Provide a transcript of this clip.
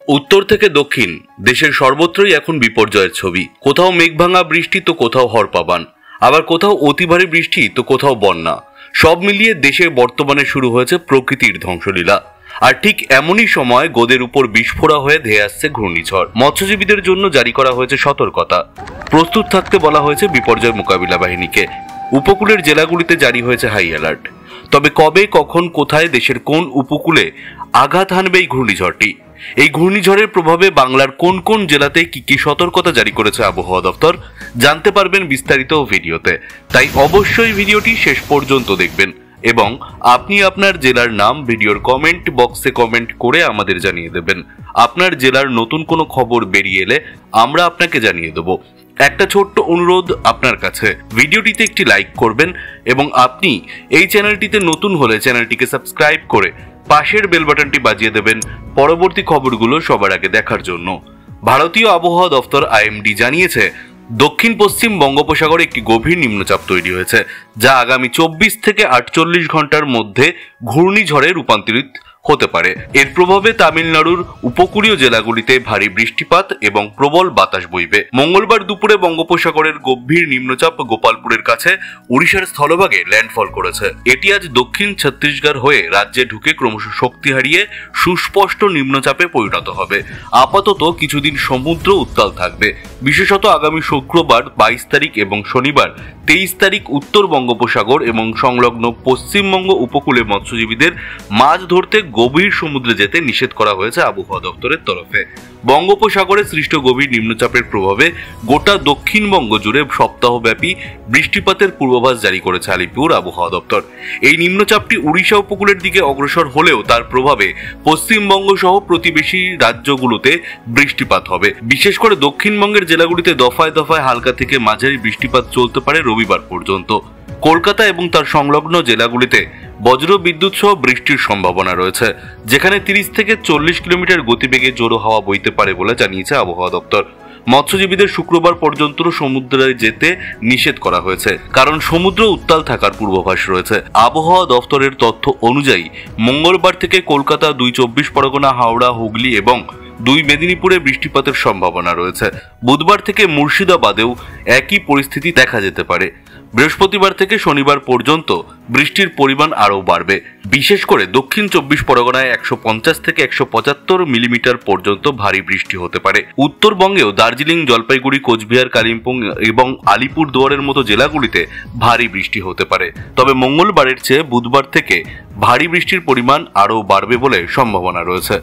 উত্তর থেকে দক্ষিণ দেশের সর্বত্রই এখন বিপর্যয়ের ছবি। কোথাও মেঘভাঙা বৃষ্টি তো কোথাও হরপাবান, আবার কোথাও অতি ভারী বৃষ্টি তো কোথাও বন্যা। সব মিলিয়ে দেশে বর্তমানে শুরু হয়েছে প্রকৃতির ধ্বংসলীলা। আর ঠিক এমনই সময় গোদের উপর বিস্ফোরা হয়ে ধেয়ে আসছে ঘূর্ণিঝড়। মৎস্যজীবীদের জন্য জারি করা হয়েছে সতর্কতা। প্রস্তুত থাকতে বলা হয়েছে বিপর্যয় মোকাবিলা বাহিনীকে। উপকূলের জেলাগুলিতে জারি হয়েছে হাই অ্যালার্ট। তবে কবে, কখন, কোথায়, দেশের কোন উপকূলে আঘাত হানবে এই ঘূর্ণিঝড়টি? এই ঘূর্ণিঝড়ের প্রভাবে বাংলার কোন কোন জেলাতে কি কি সতর্কতা জারি করেছে আবহাওয়া দপ্তর জানতে পারবেন বিস্তারিত ভিডিওতে। তাই অবশ্যই ভিডিওটি শেষ পর্যন্ত দেখবেন এবং আপনি আপনার জেলার নাম ভিডিওর কমেন্ট বক্সে কমেন্ট করে আমাদের জানিয়ে দেবেন। আপনার জেলার নতুন কোনো খবর বেরিয়ে এলে আমরা আপনাকে জানিয়ে দেব। একটা ছোট্ট অনুরোধ আপনার কাছে, ভিডিওটিতে একটি লাইক করবেন এবং আপনি এই চ্যানেলটিতে নতুন হলে চ্যানেলটিকে সাবস্ক্রাইব করে পাশের বেল বাটনটি বাজিয়ে দেবেন পরবর্তী খবরগুলো সবার আগে দেখার জন্য। ভারতীয় আবহাওয়া দফতর আইএমডি জানিয়েছে, দক্ষিণ পশ্চিম বঙ্গোপসাগরে একটি গভীর নিম্নচাপ তৈরি হয়েছে, যা আগামী 24 থেকে 48 ঘন্টার মধ্যে ঘূর্ণিঝড়ে রূপান্তরিত হতে পারে। এর প্রভাবে তামিলনাড়ুর উপকূলীয় জেলাগুলিতে ভারী বৃষ্টিপাত এবং প্রবল বাতাস বইবে। মঙ্গলবার দুপুরে বঙ্গোপসাগরের গভীর নিম্নচাপ গোপালপুরের কাছে ওড়িশার স্থলভাগে ল্যান্ডফল করেছে। এটি আজ দক্ষিণ ছত্তিশগড় হয়ে রাজ্যে ঢুকে ক্রমশ শক্তি হারিয়ে সুস্পষ্ট নিম্নচাপে পরিণত হবে। আপাতত কিছুদিন সমুদ্র উত্তাল থাকবে, বিশেষত আগামী শুক্রবার 22 তারিখ এবং শনিবার 23 তারিখ উত্তর বঙ্গোপসাগর এবং সংলগ্ন পশ্চিমবঙ্গ উপকূলে মৎস্যজীবীদের মাছ ধরতে গভীর সমুদ্রে যেতে নিষেধ করা হয়েছে আবহাওয়া দপ্তরের তরফে। বঙ্গোপসাগরে সৃষ্ট গভীর নিম্নচাপের প্রভাবে গোটা দক্ষিণবঙ্গ জুড়ে সপ্তাহব্যাপী বৃষ্টিপাতের পূর্বাভাস জারি করেছে আলিপুর আবহাওয়া দপ্তর। এই নিম্নচাপটি উড়িষ্যা উপকূলের দিকে অগ্রসর হলেও তার প্রভাবে পশ্চিমবঙ্গ সহ প্রতিবেশী রাজ্যগুলোতে বৃষ্টিপাত হবে। বিশেষ করে দক্ষিণবঙ্গের জেলাগুলিতে দফায় দফায় হালকা থেকে মাঝারি বৃষ্টিপাত চলতে পারে রবিবার পর্যন্ত। কলকাতা এবং তার সংলগ্ন জেলাগুলিতে বজ্র বিদ্যুৎ সহ বৃষ্টির সম্ভাবনা রয়েছে, যেখানে 30 থেকে 40 কিলোমিটার গতিবেগে জোরো হাওয়া বইতে পারে বলে জানিয়েছে আবহাওয়া দপ্তর। মৎস্যজীবীদের শুক্রবার পর্যন্ত সমুদ্রে যেতে নিষেধ করা হয়েছে, কারণ সমুদ্র উত্তাল থাকার পূর্বাভাস রয়েছে। আবহাওয়া দপ্তরের তথ্য অনুযায়ী মঙ্গলবার থেকে কলকাতা, 2 চব্বিশ পরগনা, হাওড়া, হুগলি এবং 2 মেদিনীপুরে বৃষ্টিপাতের সম্ভাবনা রয়েছে। বুধবার থেকে মুর্শিদাবাদেও একই পরিস্থিতি দেখা যেতে পারে। বৃহস্পতিবার থেকে শনিবার পর্যন্ত বৃষ্টির পরিমাণ আরও বাড়বে। বিশেষ করে দক্ষিণ 24 পরগনায় 150 থেকে 175 মিলিমিটার পর্যন্ত ভারী বৃষ্টি হতে পারে। উত্তরবঙ্গেও দার্জিলিং, জলপাইগুড়ি, কোচবিহার, কালিম্পং এবং আলিপুর দুয়ারের মতো জেলাগুলিতে ভারী বৃষ্টি হতে পারে। তবে মঙ্গলবারের চেয়ে বুধবার থেকে ভারী বৃষ্টির পরিমাণ আরও বাড়বে বলে সম্ভাবনা রয়েছে।